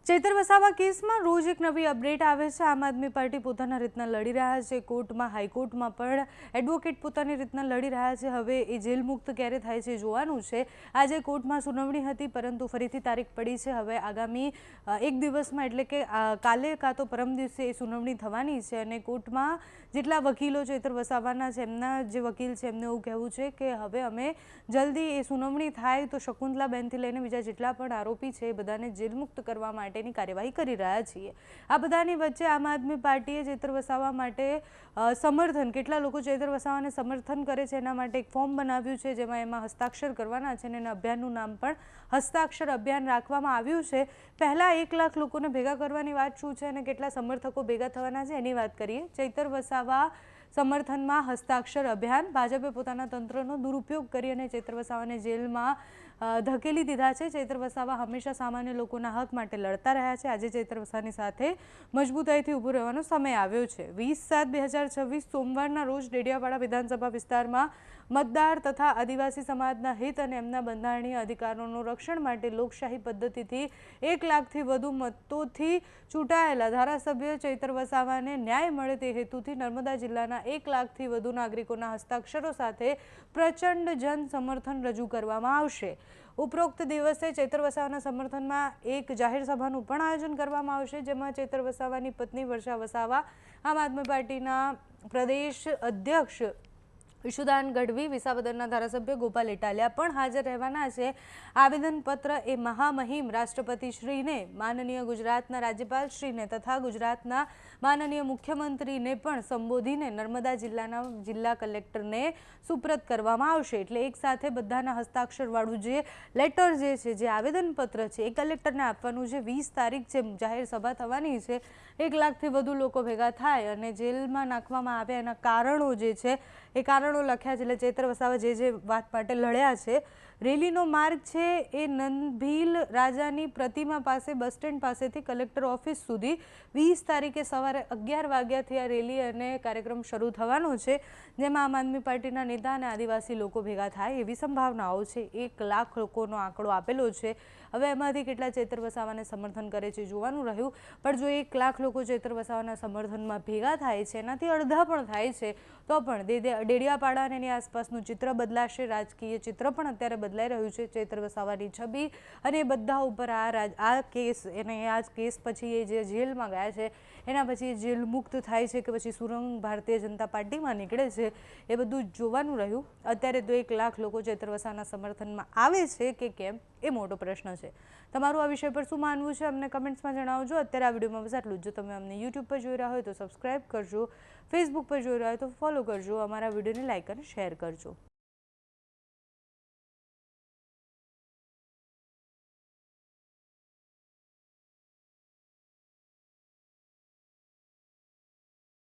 ચૈતર વસાવા કેસમાં રોજ એક નવી અપડેટ આવે છે। આમ આદમી પાર્ટી પોતાના રીતના લડી રહ્યા છે। કોર્ટમાં હાઈકોર્ટમાં પણ એડવોકેટ પોતાની રીતના લડી રહ્યા છે। હવે એ જેલ મુક્ત ક્યારે થાય છે જોવાનું છે। આજે કોર્ટમાં સુનાવણી હતી પરંતુ ફરીથી તારીખ પડી છે। હવે આગામી એક દિવસમાં એટલે કે કાલે કાં તો પરમ દિવસે એ સુનાવણી થવાની છે અને કોર્ટમાં જેટલા વકીલો ચૈતર વસાવાના છે એમના જે વકીલ છે એમને એવું કહેવું છે કે હવે અમે જલ્દી એ સુનાવણી થાય તો શકુંતલાબેનથી લઈને બીજા જેટલા પણ આરોપી છે એ બધાને જેલ મુક્ત કરવા માટે કાર્યવાહી કરી રહ્યા છીએ। આ બધાની વચ્ચે આમ આદમી પાર્ટીએ ચૈતર વસાવા માટે સમર્થન કેટલા લોકો ચૈતર વસાવાને સમર્થન કરે છે એના માટે એક ફોર્મ બનાવ્યું છે જેમાં એમાં હસ્તાક્ષર કરવાના છે અને એના અભિયાનનું નામ પણ હસ્તાક્ષર અભિયાન રાખવામાં આવ્યું છે। પહેલા 1 લાખ લોકોને ભેગા કરવાની વાત શું છે અને કેટલા સમર્થકો ભેગા થવાના છે એની વાત કરીએ। ચૈતર વસાવા સમર્થનમાં હસ્તાક્ષર અભિયાન। ભાજપે પોતાના તંત્રનો દુરુપયોગ કરી અને ચૈતર વસાવાને જેલમાં ધકેલી દીધા છે। ચૈતર વસાવા હંમેશા સામાન્ય લોકોના હક માટે લડતા રહ્યા છે। આજે ચૈતર વસાવાની સાથે મજબૂતાઈથી ઊભું રહેવાનો સમય આવ્યો છે। 20/7/2026 સોમવારના રોજ ડેડિયાપાડા વિધાનસભા વિસ્તારમાં મતદાર તથા આદિવાસી સમાજના હિત અને એમના બંધારણીય અધિકારોનું રક્ષણ માટે લોકશાહી પદ્ધતિથી 1 લાખથી વધુ મતોથી ચૂંટાયેલા ધારાસભ્ય ચૈતર વસાવાને ન્યાય મળે તે હેતુથી નર્મદા જિલ્લાના 1 લાખથી વધુ નાગરિકોના હસ્તાક્ષરો સાથે પ્રચંડ જન સમર્થન રજૂ કરવામાં આવશે। ઉપરોક્ત દિવસે ચૈતર વસાવાના સમર્થનમાં એક જાહેર સભાનું પણ આયોજન કરવામાં આવશે જેમાં ચૈતર વસાવાની પત્ની વર્ષા વસાવા, આમ આદમી પાર્ટીના પ્રદેશ અધ્યક્ષ ઈશુદાન ગઢવી, વિસાવદરના ધારાસભ્ય ગોપાલ ઇટાલિયા પણ હાજર રહેવાના છે। આવેદનપત્ર એ મહામહિમ રાષ્ટ્રપતિશ્રીને, માનનીય ગુજરાતના રાજ્યપાલશ્રીને તથા ગુજરાતના માનનીય મુખ્યમંત્રીને પણ સંબોધીને નર્મદા જિલ્લાના જિલ્લા કલેક્ટરને સુપ્રત કરવામાં આવશે। એટલે એક સાથે બધાના હસ્તાક્ષરવાળું જે લેટર જે છે, જે આવેદનપત્ર છે એ કલેક્ટરને આપવાનું છે। 20 તારીખ છે જાહેર સભા થવાની છે। 1 લાખથી વધુ લોકો ભેગા થાય અને જેલમાં નાખવામાં આવે એના કારણો જે છે એ કારણો લખ્યા છે। એટલે ચૈતર વસાવા જે વાત માટે લડ્યા છે। રેલીનો માર્ગ છે એ નંદભીલ રાજાની પ્રતિમા પાસે બસ સ્ટેન્ડ પાસેથી કલેક્ટર ઓફિસ સુધી 20 તારીખે સવારે 11 વાગ્યાથી આ રેલી અને કાર્યક્રમ શરૂ થવાનો છે જેમાં આમ આદમી પાર્ટીના નેતા અને આદિવાસી લોકો ભેગા થાય એવી સંભાવનાઓ છે। 1 લાખ લોકોનો આંકડો આપેલો છે। હવે એમાંથી કેટલા ચૈતર વસાવાને સમર્થન કરે છે જોવાનું રહ્યું। પણ જો 1 લાખ લોકો ચૈતર વસાવાના સમર્થનમાં ભેગા થાય છે, એનાથી અડધા પણ થાય છે તો પણ ડેડિયાપાડા અને એની આસપાસનું ચિત્ર બદલાશે। રાજકીય ચિત્ર પણ અત્યારે બદલાઈ રહ્યું છે। ચૈતર વસાવાની છબી અને બધા ઉપર આ કેસ અને આ કેસ પછી એ જે જેલમાં ગયા છે એના પછી જેલ મુક્ત થાય છે કે પછી સુરંગ ભારતીય જનતા પાર્ટીમાં નીકળે છે એ બધું જોવાનું રહ્યું। અત્યારે તો 1 લાખ લોકો ચૈતર વસાવાના સમર્થનમાં આવે છે કે કેમ એ મોટો પ્રશ્ન છે। તમારું આ વિષય પર શું માનવું છે અમને કમેન્ટ્સમાં જણાવજો। અત્યારે આ વિડીયોમાં બસ આટલું જ। જો તમે અમને યુટ્યુબ પર જોઈ રહ્યા હોય તો સબસ્ક્રાઈબ કરજો, ફેસબુક પર જોઈ રહ્યા હોય તો ફોલો કરજો, અમારા વિડીયોને લાઈક અને શેર કરજો।